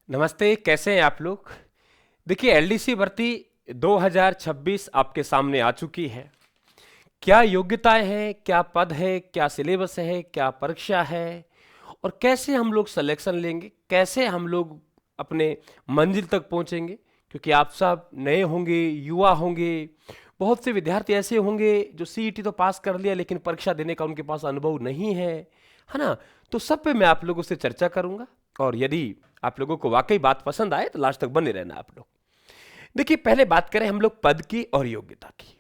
नमस्ते, कैसे हैं आप लोग। देखिए, एलडीसी भर्ती 2026 आपके सामने आ चुकी है। क्या योग्यताएं हैं, क्या पद है, क्या सिलेबस है, क्या परीक्षा है और कैसे हम लोग सिलेक्शन लेंगे, कैसे हम लोग अपने मंजिल तक पहुंचेंगे। क्योंकि आप सब नए होंगे, युवा होंगे, बहुत से विद्यार्थी ऐसे होंगे जो सीईटी तो पास कर लिया लेकिन परीक्षा देने का उनके पास अनुभव नहीं है ना। तो सब पे मैं आप लोगों से चर्चा करूंगा और यदि आप लोगों को वाकई बात पसंद आए तो लास्ट तक बने रहना आप लोग। देखिए, पहले बात करें हम लोग पद की और योग्यता की।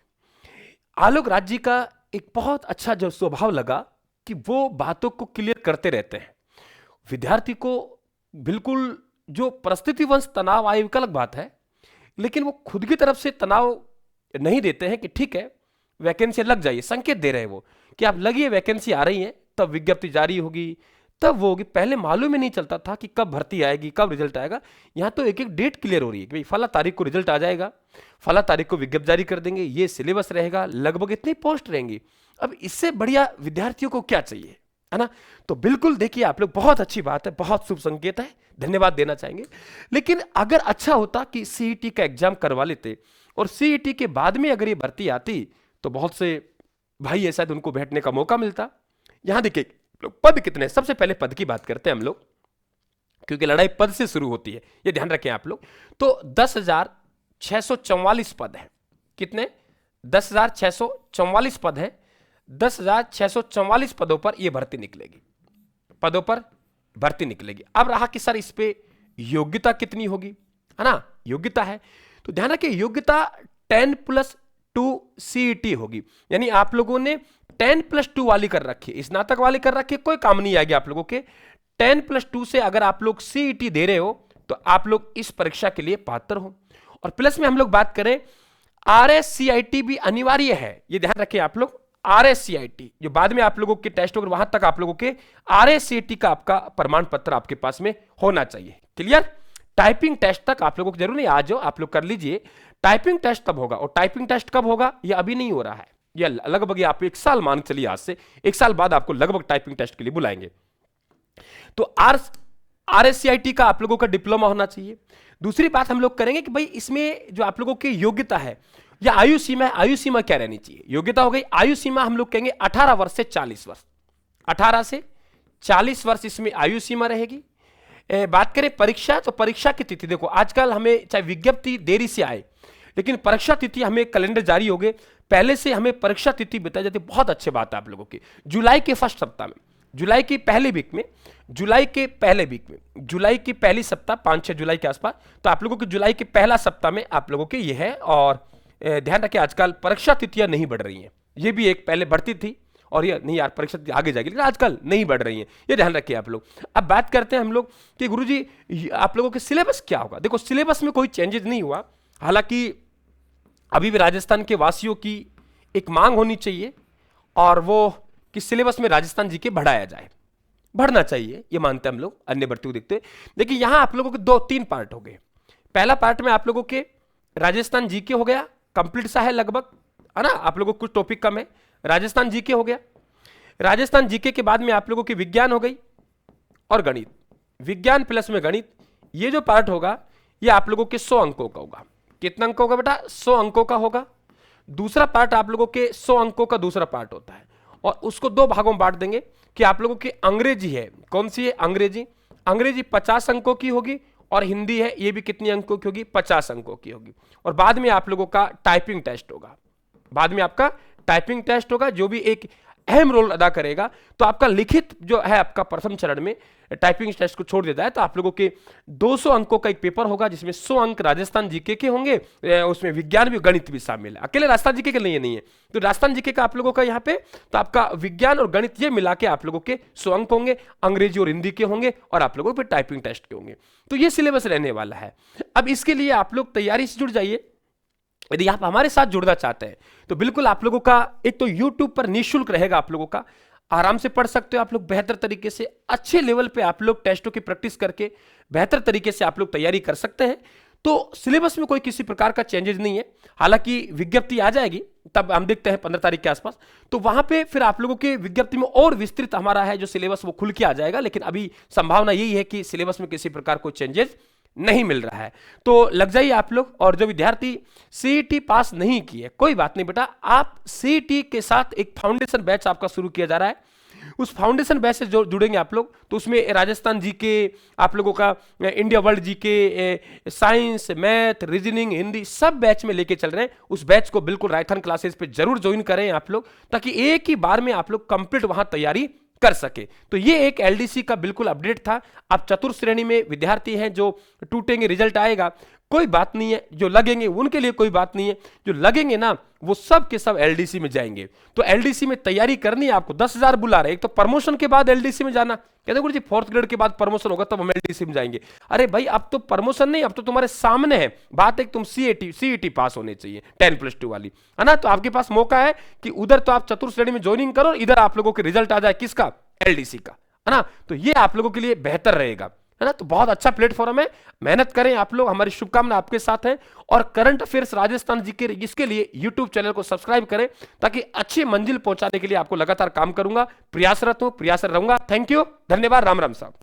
आलोक राज जी का एक बहुत अच्छा जो स्वभाव लगा कि वो बातों को क्लियर करते रहते हैं विद्यार्थी को। बिल्कुल, जो परिस्थितिवश तनाव आए एक अलग बात है, लेकिन वो खुद की तरफ से तनाव नहीं देते हैं कि ठीक है वैकेंसी लग जाइए। संकेत दे रहे हैं वो कि आप लगिए, वैकेंसी आ रही है, तब विज्ञप्ति जारी होगी, तब वो होगी। पहले मालूम ही नहीं चलता था कि कब भर्ती आएगी, कब रिजल्ट आएगा। यहाँ तो एक एक डेट क्लियर हो रही है कि भाई फला तारीख को रिजल्ट आ जाएगा, फला तारीख को विज्ञप्ति जारी कर देंगे, ये सिलेबस रहेगा, लगभग इतनी पोस्ट रहेंगी। अब इससे बढ़िया विद्यार्थियों को क्या चाहिए, है ना। तो बिल्कुल देखिए आप लोग, बहुत अच्छी बात है, बहुत शुभ संकेत है, धन्यवाद देना चाहेंगे। लेकिन अगर अच्छा होता कि सीईटी का एग्जाम करवा लेते और सीईटी के बाद में अगर ये भर्ती आती तो बहुत से भाई ऐसा उनको बैठने का मौका मिलता। यहां देखिए लोग, पद कितने, सबसे पहले पद की बात करते हैं हम लोग, क्योंकि लड़ाई पद से शुरू होती है, ये ध्यान रखें आप लोग। तो 10,644 पद है। कितने? 10,644 पद है। 10,644 पदों पर यह भर्ती निकलेगी, पदों पर भर्ती निकलेगी। अब रहा कि सर इस पे योग्यता कितनी होगी, है ना। योग्यता है तो ध्यान रखिए, योग्यता 10+2 सीईटी होगी। यानी आप लोगों ने 10+2 वाली कर रखी है, स्नातक वाली कर रखी है, कोई काम नहीं आएगी आप लोगों के। 10+2 से अगर आप लोग सीईटी दे रहे हो तो आप लोग इस परीक्षा के लिए पात्र हो। और प्लस में हम लोग बात करें, आरएससीआईटी भी अनिवार्य है, ये ध्यान रखिए आप लोग। आरएससीआईटी जो बाद में आप लोगों के टेस्ट होगा, वहां तक आप लोगों के आरएससीआईटी का आपका प्रमाण पत्र आपके पास में होना चाहिए। क्लियर। टाइपिंग टेस्ट तक आप लोगों को जरूर नहीं, आ जाओ आप लोग कर लीजिए। टाइपिंग टेस्ट तब होगा, और टाइपिंग टेस्ट कब होगा ये अभी नहीं हो रहा है, ये लगभग आप 1 साल मान चलिए, आज से 1 साल बाद आपको लगभग टाइपिंग टेस्ट के लिए बुलाएंगे। तो आरएससीआईटी का आप लोगों का डिप्लोमा होना चाहिए। दूसरी बात हम लोग करेंगे कि भाई इसमें जो आप लोगों की योग्यता है या आयु सीमा है, आयु सीमा क्या रहनी चाहिए। योग्यता हो गई, आयु सीमा हम लोग कहेंगे 18 वर्ष से 40 वर्ष, 18 से 40 वर्ष इसमें आयु सीमा रहेगी। बात करें परीक्षा, तो परीक्षा की तिथि देखो, आजकल हमें चाहे विज्ञप्ति देरी से आए लेकिन परीक्षा तिथि हमें कैलेंडर जारी हो गए, पहले से हमें परीक्षा तिथि बताई जाती है। बहुत अच्छी बात है आप लोगों की। जुलाई के फर्स्ट सप्ताह में, जुलाई की पहले वीक में, जुलाई के पहले वीक में, जुलाई की पहली सप्ताह 5-6 जुलाई के आसपास, तो आप लोगों की जुलाई के पहला सप्ताह में आप लोगों के ये है। और ध्यान रखिए आजकल परीक्षा तिथियां नहीं बढ़ रही हैं, ये भी एक पहले बढ़ती थी और ये नहीं यार परीक्षा आगे जाएगी, लेकिन आजकल नहीं बढ़ रही हैं, ये ध्यान रखिए आप लोग। अब बात करते हैं हम लोग कि गुरुजी आप लोगों के सिलेबस क्या होगा। देखो, सिलेबस में कोई चेंजेस नहीं हुआ, हालांकि अभी भी राजस्थान के वासियों की एक मांग होनी चाहिए और वो कि सिलेबस में राजस्थान जीके बढ़ाया जाए, बढ़ना चाहिए, ये मानते हैं हम लोग, अन्य भर्तियों को देखते। देखिए यहां आप लोगों के 2-3 पार्ट हो गए। पहला पार्ट में आप लोगों के राजस्थान जीके हो गया, कंप्लीट सा है लगभग, है ना। आप लोगों को कुछ टॉपिक कम है, राजस्थान जीके हो गया। राजस्थान जीके के बाद में आप लोगों की विज्ञान हो गई और गणित, विज्ञान प्लस में गणित, ये जो पार्ट होगा ये आप लोगों के 100 अंकों का होगा। कितना अंक होगा बेटा? 100 अंकों का होगा। दूसरा पार्ट आप लोगों के 100 अंकों का दूसरा पार्ट होता है और उसको 2 भागों में बांट देंगे कि आप लोगों की अंग्रेजी है, कौन सी है? अंग्रेजी। अंग्रेजी 50 अंकों की होगी और हिंदी है, ये भी कितनी अंकों की होगी? 50 अंकों की होगी। और बाद में आप लोगों का टाइपिंग टेस्ट होगा, बाद में आपका टाइपिंग टेस्ट होगा जो भी एक अहम रोल अदा करेगा। तो आपका लिखित जो है आपका प्रथम चरण में टाइपिंग टेस्ट को छोड़ देता है, तो आप लोगों के 200 अंकों का एक पेपर होगा जिसमें 100 अंक राजस्थान जीके के होंगे, उसमें विज्ञान भी गणित भी शामिल है, अकेले राजस्थान जीके के लिए नहीं है। तो राजस्थान जीके का आप लोगों का यहाँ पे, तो आपका विज्ञान और गणित ये मिला के आप लोगों के 100 अंक होंगे, अंग्रेजी और हिंदी के होंगे और आप लोगों के टाइपिंग टेस्ट के होंगे। तो ये सिलेबस रहने वाला है। अब इसके लिए आप लोग तैयारी से जुड़ जाइए। यदि आप हमारे साथ जुड़ना चाहते हैं तो बिल्कुल आप लोगों का एक तो YouTube पर निःशुल्क रहेगा, आप लोगों का आराम से पढ़ सकते हो आप लोग बेहतर तरीके से, अच्छे लेवल पे आप लोग टेस्टों की प्रैक्टिस करके बेहतर तरीके से आप लोग तैयारी कर सकते हैं। तो सिलेबस में कोई किसी प्रकार का चेंजेस नहीं है, हालांकि विज्ञप्ति आ जाएगी तब हम देखते हैं 15 तारीख के आसपास, तो वहां पे फिर आप लोगों के विज्ञप्ति में और विस्तृत हमारा है जो सिलेबस वो खुल के आ जाएगा। लेकिन अभी संभावना यही है कि सिलेबस में किसी प्रकार कोई चेंजेस नहीं मिल रहा है। तो लग जाइए आप लोग। और जो विद्यार्थी सीईटी पास नहीं किए, कोई बात नहीं बेटा, आप सीईटी के साथ एक फाउंडेशन बैच आपका शुरू किया जा रहा है। उस फाउंडेशन बैच से जो जुड़ेंगे आप लोग, तो उसमें राजस्थान जीके, आप लोगों का India world GK, science, math, reasoning, Hindi, सब बैच में लेके चल रहे हैं। उस बैच को बिल्कुल रायथन क्लासेस पे जरूर ज्वाइन करें आप लोग, ताकि एक ही बार में आप लोग कंप्लीट वहां तैयारी कर सके। तो ये एक एलडीसी का बिल्कुल अपडेट था। आप चतुर्थ श्रेणी में विद्यार्थी हैं जो टूटेंगे, रिजल्ट आएगा, कोई बात नहीं है। जो लगेंगे उनके लिए कोई बात नहीं है, जो लगेंगे ना वो सब के सब एलडीसी में जाएंगे। तो एलडीसी में तैयारी करनी है आपको। 10,000 बुला रहे, एक तो प्रमोशन के बाद एलडीसी में जाना, कहते गुरु जी 4th ग्रेड के बाद प्रमोशन होगा तब हम एलडीसी में जाएंगे। अरे भाई अब तो प्रमोशन नहीं, अब तो तुम्हारे सामने है बात। एक तुम सीईटी पास होने चाहिए 10+2 वाली, है ना। तो आपके पास मौका है कि उधर तो आप चतुर्थ श्रेणी में ज्वाइनिंग करो, इधर आप लोगों के रिजल्ट आ जाए किसका, एलडीसी का, है ना। तो ये आप लोगों के लिए बेहतर रहेगा, है ना। तो बहुत अच्छा प्लेटफॉर्म है, मेहनत करें आप लोग, हमारी शुभकामना आपके साथ है। और करंट अफेयर्स राजस्थान जी के इसके लिए यूट्यूब चैनल को सब्सक्राइब करें, ताकि अच्छी मंजिल पहुंचाने के लिए आपको लगातार काम करूंगा, प्रयासरत रहूंगा। थैंक यू, धन्यवाद, राम राम साहब।